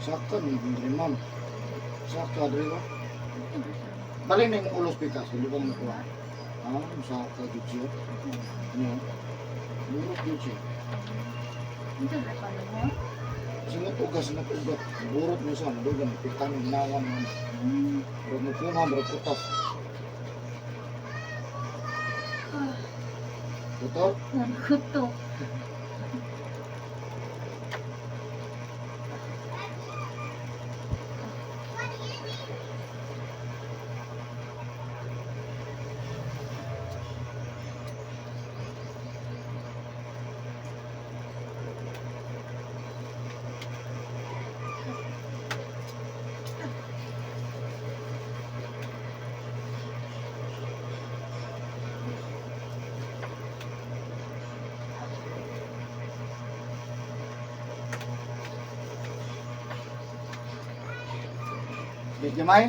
Sakto ni ma'am. Sakto adre ko. Bali na yung ulos pitas, hindi ko makuha. Sakto dito siya. Ano? Burot dito siya. Ito ba pala mo? Sinutugas na tugat. Burot mo siya, madugan. Pitan yung nawan mo. Burot mo puma, burot putas. Putot? Nagkutok. Bigyan may?